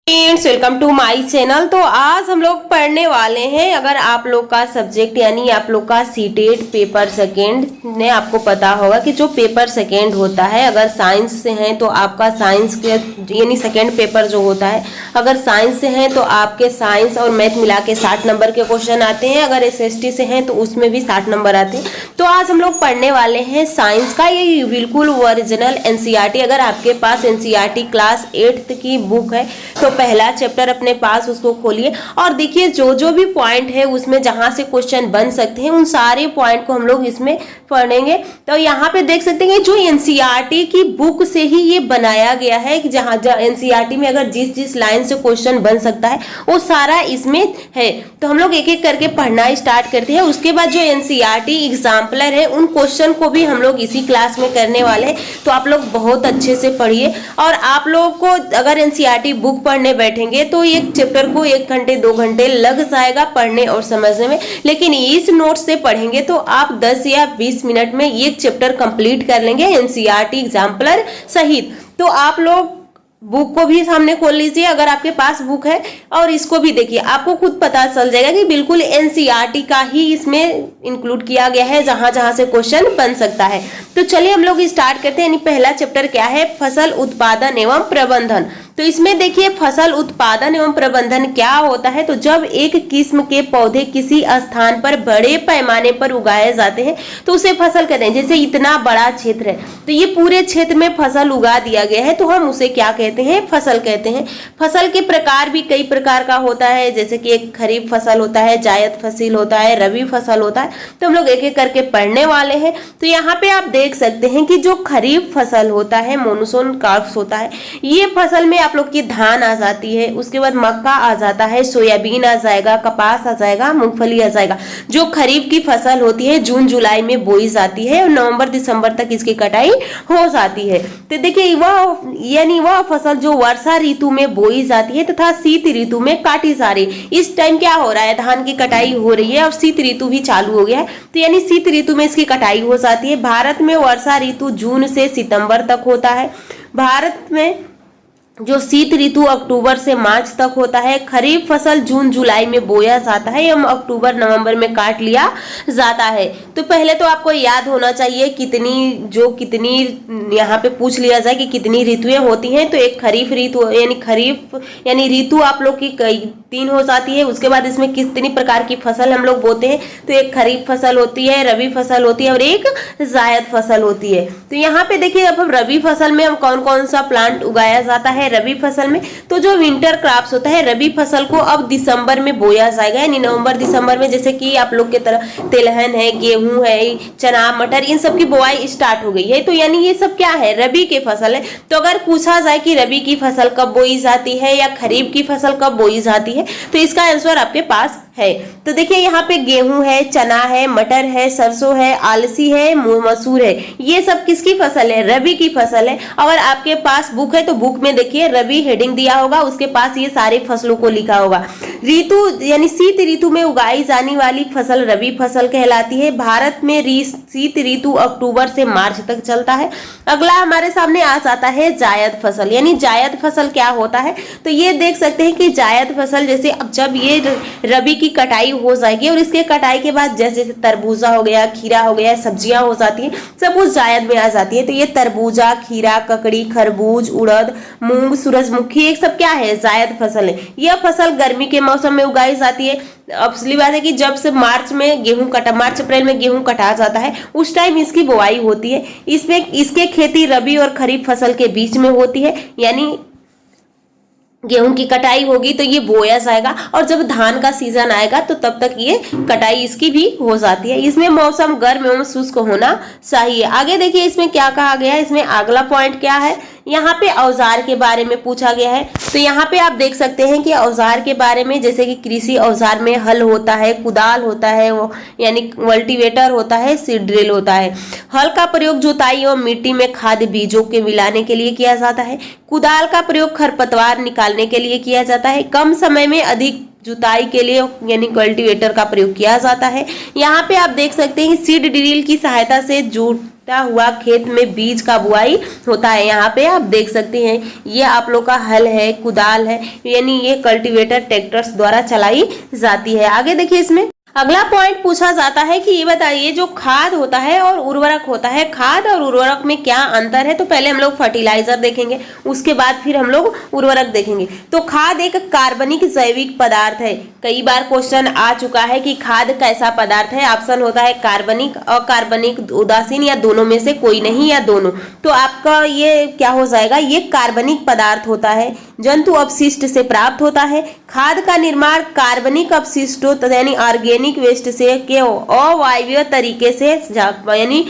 Friends, welcome to my channel. तो आज हम लोग पढ़ने वाले हैं, अगर आप लोग का सब्जेक्ट यानी आप लोग का सीटेट पेपर सेकेंड ने, आपको पता होगा कि जो पेपर सेकेंड होता है, अगर साइंस से हैं तो आपका साइंस के यानी सेकेंड पेपर जो होता है, अगर साइंस से हैं तो आपके साइंस और मैथ मिला के 60 नंबर के क्वेश्चन आते हैं। अगर एसएसटी से हैं तो उसमें भी 60 नंबर आते हैं। तो आज हम लोग पढ़ने वाले हैं साइंस का ये बिल्कुल ओरिजिनल एनसीईआरटी। अगर आपके पास एनसीईआरटी क्लास 8th की बुक है तो पहला चैप्टर अपने पास उसको खोलिए और देखिए जो जो भी पॉइंट है उसमें जहां से क्वेश्चन बन सकते हैं उन सारे पॉइंट को हम लोग इसमें पढ़ेंगे। तो यहाँ पे देख सकते हैं जो एनसीईआरटी की बुक से ही ये बनाया गया है कि जहाँ एनसीईआरटी में अगर जिस जिस लाइन से क्वेश्चन बन सकता है वो सारा इसमें है। तो हम लोग एक एक करके पढ़ना स्टार्ट करते हैं। उसके बाद जो एनसीईआरटी एग्जाम्पलर है उन क्वेश्चन को भी हम लोग इसी क्लास में करने वाले हैं। तो आप लोग बहुत अच्छे से पढ़िए। और आप लोग को अगर एनसीईआरटी बुक पढ़ने बैठेंगे तो एक चैप्टर को 1 घंटे 2 घंटे लग जाएगा पढ़ने और समझने में, लेकिन इस नोट से पढ़ेंगे तो आप 10 या 20 मिनट में एक चैप्टर कंप्लीट कर लेंगे एनसीईआरटी एग्जाम्पलर सहित। तो आप लोग बुक को भी सामने खोल लीजिए अगर आपके पास बुक है, और इसको भी देखिए, आपको खुद पता चल जाएगा कि बिल्कुल एनसीईआरटी का ही इसमें इंक्लूड किया गया है जहां जहां से क्वेश्चन बन सकता है। तो चलिए हम लोग स्टार्ट करते हैं। यानी पहला चैप्टर क्या है, फसल उत्पादन एवं प्रबंधन। तो इसमें देखिए फसल उत्पादन एवं प्रबंधन क्या होता है। तो जब एक किस्म के पौधे किसी स्थान पर बड़े पैमाने पर उगाए जाते हैं तो उसे फसल कहते हैं। जैसे इतना बड़ा क्षेत्र है तो ये पूरे क्षेत्र में फसल उगा दिया गया है तो हम उसे क्या कहते हैं, फसल कहते हैं। फसल के प्रकार भी कई प्रकार का होता है, जैसे कि एक खरीफ फसल होता है, जायद फसल होता है, रबी फसल होता है। तो हम लोग एक एक करके पढ़ने वाले हैं। तो यहाँ पे आप देख सकते हैं कि जो खरीफ फसल होता है, मॉनसून क्रॉप्स होता है, ये फसल में आप लोग की धान आ जाती है, उसके बाद मक्का आ जाता है, सोयाबीन आ जाएगा, कपास आ जाएगा, मूंगफली आ जाएगा। जो खरीफ की फसल होती है जून जुलाई में बोई जाती है और नवंबर दिसंबर तक इसकी कटाई हो जाती है। तो देखिए वह फसल जो वर्षा ऋतु में बोई जाती है तथा शीत ऋतु में काटी जा रही है। इस टाइम क्या हो रहा है, धान की कटाई हो रही है और शीत ऋतु भी चालू हो गया है। तो यानी शीत ऋतु में इसकी कटाई हो जाती है। भारत में वर्षा ऋतु जून से सितंबर तक होता है। भारत में जो शीत ऋतु अक्टूबर से मार्च तक होता है। खरीफ फसल जून जुलाई में बोया जाता है एवं अक्टूबर नवंबर में काट लिया जाता है। तो पहले तो आपको याद होना चाहिए कितनी यहाँ पे पूछ लिया जाए कि कितनी ऋतुएं होती हैं। तो एक खरीफ ऋतु यानी ऋतु आप लोग की कई 3 हो जाती है। उसके बाद इसमें कितनी प्रकार की फसल हम लोग बोते हैं, तो एक खरीफ फसल होती है, रबी फसल होती है और एक जायद फसल होती है। तो यहाँ पे देखिए अब रबी फसल में हम कौन कौन सा प्लांट उगाया जाता है। रबी फसल में तो जो विंटर क्रॉप्स होता है, रबी फसल को अब दिसंबर में बोया जाएगा, यानी नवंबर दिसंबर में। जैसे कि आप लोग के तरह तिलहन है, गेहूं है, चना मटर, इन सब की बुआई स्टार्ट हो गई है। तो यानी ये सब क्या है, रबी की फसल है। तो अगर पूछा जाए कि रबी की फसल कब बोई जाती है या खरीफ की फसल कब बोई जाती है, तो इसका आंसर आपके पास है। तो देखिए यहाँ पे गेहूं है, चना है, मटर है, सरसों है, आलसी है, मसूर है, ये सब किसकी फसल है, रबी की फसल है। अगर आपके पास बुक है तो बुक में देखिए रबी हेडिंग दिया होगा, उसके पास ये सारे फसलों को लिखा होगा। ऋतु यानी शीत ऋतु में उगाई जाने वाली फसल रबी फसल कहलाती है। भारत में शीत ऋतु अक्टूबर से मार्च तक चलता है। अगला हमारे सामने आ जाता है जायद फसल। यानी जायद फसल क्या होता है, तो ये देख सकते हैं कि जायद फसल जैसे अब जब ये रबी की कटाई हो जाएगी और इसके कटाई के बाद जैसे तरबूजा हो गया, खीरा हो गया, सब्जियां हो जाती हैं, सब उस जायद में आ जाती है। तो ये तरबूजा, खीरा, ककड़ी, खरबूज, उड़द, मूंग, सूरजमुखी, एक सब क्या है, जायद फसल है। यह फसल गर्मी के मौसम में उगाई जाती है। अब असली बात है कि जब से मार्च अप्रैल में गेहूं कटा जाता है उस टाइम इसकी बुआई होती है। इसमें इसके खेती रबी और खरीफ फसल के बीच में होती है। यानी गेहूं की कटाई होगी तो ये बोया जाएगा और जब धान का सीजन आएगा तो तब तक ये कटाई इसकी भी हो जाती है। इसमें मौसम गर्म एवं शुष्क होना चाहिए। आगे देखिए इसमें क्या कहा गया है, इसमें अगला पॉइंट क्या है, यहाँ पे औजार के बारे में पूछा गया है। तो यहाँ पे आप देख सकते हैं कि औजार के बारे में, जैसे कि कृषि औजार में हल होता है, कुदाल होता है, वो यानी कल्टीवेटर होता है, सीड ड्रिल होता है। हल का प्रयोग जुताई और मिट्टी में खाद बीजों के मिलाने के लिए किया जाता है। कुदाल का प्रयोग खरपतवार निकालने के लिए किया जाता है। कम समय में अधिक जुताई के लिए यानी कल्टीवेटर का प्रयोग किया जाता है। यहाँ पे आप देख सकते हैं सीड ड्रिल की सहायता से जोता हुआ खेत में बीज का बुआई होता है। यहाँ पे आप देख सकते हैं ये आप लोग का हल है, कुदाल है, यानी ये कल्टीवेटर ट्रैक्टर्स द्वारा चलाई जाती है। आगे देखिए इसमें अगला पॉइंट पूछा जाता है कि ये बताइए जो खाद होता है और उर्वरक होता है, खाद और उर्वरक में क्या अंतर है। तो पहले हम लोग फर्टिलाइजर देखेंगे, उसके बाद फिर हम लोग उर्वरक देखेंगे। तो खाद एक कार्बनिक जैविक पदार्थ है। कई बार क्वेश्चन आ चुका है कि खाद कैसा पदार्थ है। ऑप्शन होता है कार्बनिक, अकार्बनिक, उदासीन या दोनों में से कोई नहीं या दोनों। तो आपका ये क्या हो जाएगा, ये कार्बनिक पदार्थ होता है, जंतु अपशिष्ट से प्राप्त होता है। खाद का निर्माण कार्बनिक अपशिष्टों यानी ऑर्गेनिक वेस्ट से के अवायवीय तरीके से यानी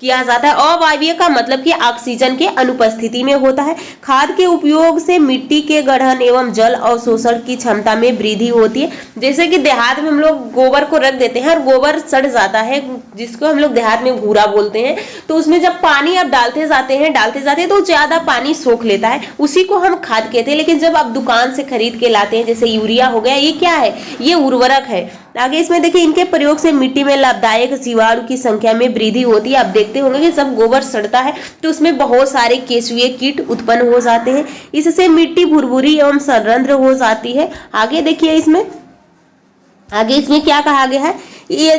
किया जाता है। अवायवीय का मतलब कि ऑक्सीजन के अनुपस्थिति में होता है। खाद के उपयोग से मिट्टी के गढ़न एवं जल अवशोषण की क्षमता में वृद्धि होती है। जैसे कि देहात में हम लोग गोबर को रख देते हैं और गोबर सड़ जाता है, जिसको हम लोग देहात में घूरा बोलते हैं। तो उसमें जब पानी आप डालते जाते हैं तो ज्यादा पानी सोख लेता है, उसी को हम खाद कहते हैं। लेकिन जब आप दुकान से खरीद के लाते हैं, जैसे यूरिया हो गया, ये क्या है, ये उर्वरक है। आगे इसमें देखिए इनके प्रयोग से मिट्टी में लाभदायक जीवाणु की संख्या में वृद्धि होती है। आप देखते होंगे कि जब गोबर सड़ता है तो उसमें बहुत सारे केंचुए कीट उत्पन्न हो जाते हैं। इससे मिट्टी भुरभुरी एवं सरंध्र हो जाती है। आगे देखिए आगे इसमें क्या कहा गया है,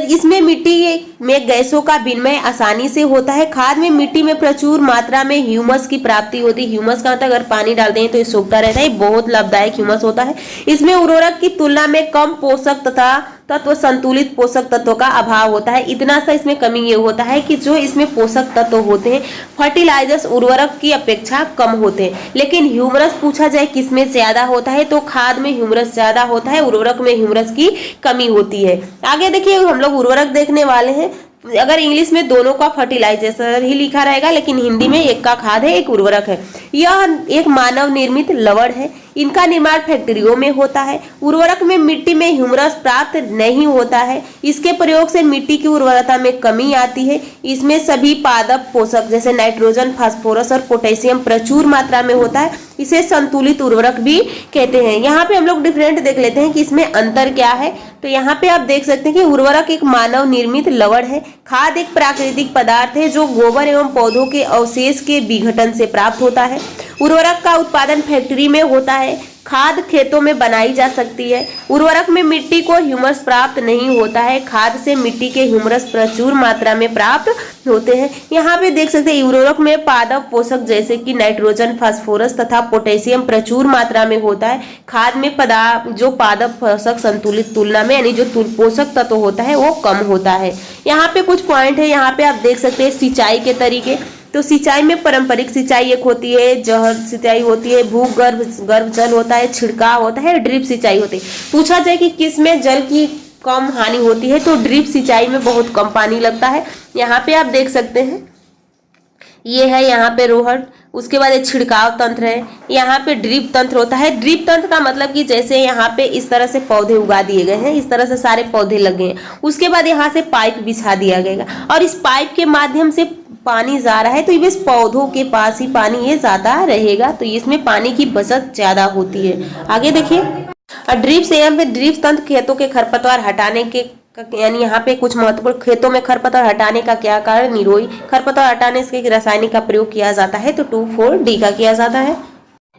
इसमें मिट्टी में गैसों का विनिमय आसानी से होता है। खाद में मिट्टी में प्रचुर मात्रा में ह्यूमस की प्राप्ति होती है। ह्यूमस का मतलब अगर पानी डालते हैं तो ये सूखता रहता है, बहुत लाभदायक ह्यूमस होता है। इसमें उर्वरक की तुलना में कम पोषक तथा तत्व संतुलित पोषक तत्वों का अभाव होता है। इतना सा इसमें कमी ये होता है कि जो इसमें पोषक तत्व होते हैं फर्टिलाइजर्स उर्वरक की अपेक्षा कम होते हैं। लेकिन ह्यूमरस पूछा जाए किसमें ज्यादा होता है, तो खाद में ह्यूमरस ज्यादा होता है, उर्वरक में ह्यूमरस की कमी होती है। आगे देखिए हम लोग उर्वरक देखने वाले हैं। अगर इंग्लिश में दोनों का फर्टिलाइजर ही लिखा रहेगा, लेकिन हिंदी में एक का खाद है, एक उर्वरक है। यह एक मानव निर्मित लवण है। इनका निर्माण फैक्ट्रियों में होता है। उर्वरक में मिट्टी में ह्यूमरस प्राप्त नहीं होता है। इसके प्रयोग से मिट्टी की उर्वरता में कमी आती है। इसमें सभी पादप पोषक जैसे नाइट्रोजन, फास्फोरस और पोटेशियम प्रचुर मात्रा में होता है। इसे संतुलित उर्वरक भी कहते हैं। यहाँ पे हम लोग डिफरेंट देख लेते हैं कि इसमें अंतर क्या है। तो यहाँ पे आप देख सकते हैं कि उर्वरक एक मानव निर्मित लवण है। खाद एक प्राकृतिक पदार्थ है जो गोबर एवं पौधों के अवशेष के विघटन से प्राप्त होता है। उर्वरक का उत्पादन फैक्ट्री में होता है। खाद खेतों में बनाई जा सकती है। उर्वरक में मिट्टी को ह्यूमस प्राप्त नहीं होता है। खाद से मिट्टी के ह्यूमरस प्रचुर मात्रा में प्राप्त होते हैं। यहाँ पे देख सकते हैं उर्वरक में पादप पोषक जैसे कि नाइट्रोजन, फास्फोरस तथा पोटेशियम प्रचुर मात्रा में होता है। खाद में जो पादप पोषक संतुलित तुलना में यानी जो पोषक तत्व होता है वो कम होता है। यहाँ पे कुछ पॉइंट है, यहाँ पे आप देख सकते हैं सिंचाई के तरीके। तो सिंचाई में पारंपरिक सिंचाई एक होती है, जहर सिंचाई होती है, भूगर्भ जल होता है, छिड़काव होता है, ड्रिप सिंचाई होती है। पूछा जाए कि किस में जल की कम हानि होती है, तो ड्रिप सिंचाई में बहुत कम पानी लगता है। यहाँ पे आप देख सकते हैं ये है यहाँ पे रोहड़, उसके बाद एक छिड़काव तंत्र है, यहाँ पे ड्रिप तंत्र होता है। ड्रिप तंत्र का मतलब कि जैसे यहाँ पे इस तरह से पौधे उगा दिए गए हैं, इस तरह से सारे पौधे लगे हैं, उसके बाद यहाँ से पाइप बिछा दिया गया और इस पाइप के माध्यम से पानी जा रहा है, तो इस पौधों के पास ही पानी ये ज्यादा रहेगा, तो इसमें पानी की बचत ज्यादा होती है। आगे देखिए ड्रिप से यहाँ पे ड्रिप तंत्र खेतों के खरपतवार हटाने के यानी यहाँ पे कुछ महत्वपूर्ण खेतों में खरपतवार हटाने का क्या कारण, निरोई खरपतवार हटाने से रासायनिक का प्रयोग किया जाता है, तो 2,4-D का किया जाता है।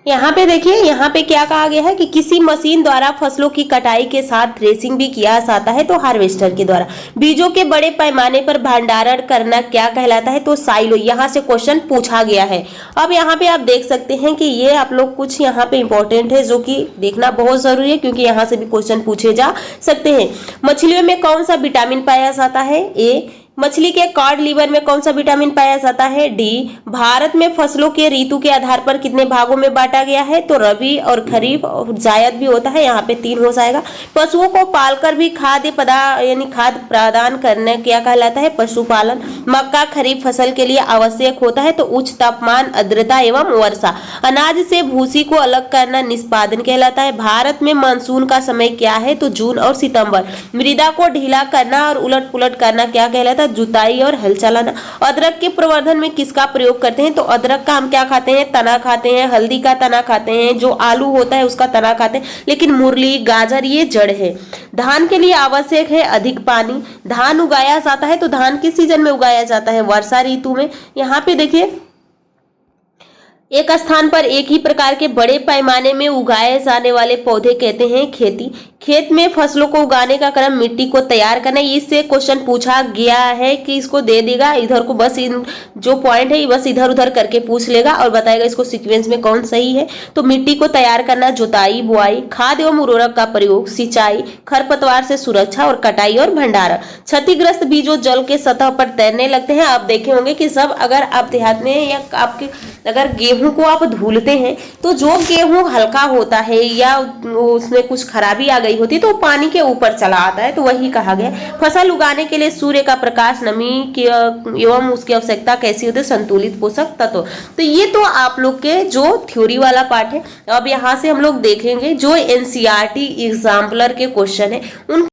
यहाँ पे देखिए यहाँ पे क्या कहा गया है कि किसी मशीन द्वारा फसलों की कटाई के साथ थ्रेसिंग भी किया जाता है, तो हार्वेस्टर के द्वारा। बीजों के बड़े पैमाने पर भंडारण करना क्या कहलाता है, तो साइलो। यहाँ से क्वेश्चन पूछा गया है। अब यहाँ पे आप देख सकते हैं कि ये आप लोग कुछ यहाँ पे इंपॉर्टेंट है जो कि देखना बहुत जरूरी है, क्योंकि यहाँ से भी क्वेश्चन पूछे जा सकते हैं। मछलियों में कौन सा विटामिन पाया जाता है, ए। मछली के कॉड लिवर में कौन सा विटामिन पाया जाता है, डी। भारत में फसलों के ऋतु के आधार पर कितने भागों में बांटा गया है, तो रबी और खरीफ और जायद भी होता है, यहाँ पे 3 हो जाएगा। पशुओं को पालकर भी खाद्य पदार्थ यानी खाद्य प्रदान करना क्या कहलाता है, पशुपालन। मक्का खरीफ फसल के लिए आवश्यक होता है, तो उच्च तापमान, आर्द्रता एवं वर्षा। अनाज से भूसी को अलग करना निष्पादन कहलाता है। भारत में मानसून का समय क्या है, तो जून और सितंबर। मृदा को ढीला करना और उलट पुलट करना क्या कहलाता है, जुताई और हल चलाना। अदरक के प्रवर्धन में किसका प्रयोग करते हैं, तो अदरक का हम क्या खाते हैं, तना खाते हैं, हल्दी का तना खाते हैं, जो आलू होता है उसका तना खाते हैं, लेकिन मूली, गाजर ये जड़ है। धान के लिए आवश्यक है अधिक पानी। धान उगाया जाता है तो धान किस सीजन में उगाया जाता है? वर्षा ऋतु में। यहाँ पे देखिए, एक स्थान पर एक ही प्रकार के बड़े पैमाने में उगाए जाने वाले पौधे कहते हैं खेती। खेत में फसलों को उगाने का क्रम मिट्टी को तैयार करना, इससे क्वेश्चन पूछा गया है कि इसको दे देगा इधर को, बस इन जो पॉइंट है बस इधर उधर करके पूछ लेगा और बताएगा इसको सीक्वेंस में कौन सही है। तो मिट्टी को तैयार करना, जुताई, बुआई, खाद एवं उर्वरक का प्रयोग, सिंचाई, खरपतवार से सुरक्षा और कटाई और भंडारण। क्षतिग्रस्त बीजों जल के सतह पर तैरने लगते हैं। आप देखे होंगे कि सब अगर आप देहात में या आपके अगर गेहूं को आप धुलते हैं तो जो गेहूं हल्का होता है या उसमें कुछ खराबी आ गई होती है तो पानी के ऊपर चला आता है, तो वही कहा गया। फसल उगाने के लिए सूर्य का प्रकाश, नमी की एवं उसकी आवश्यकता कैसी होती है? संतुलित पोषक तत्व। तो ये तो आप लोग के जो थ्योरी वाला पार्ट है। अब यहाँ से हम लोग देखेंगे जो एनसीईआरटी एग्जाम्पलर के क्वेश्चन है उन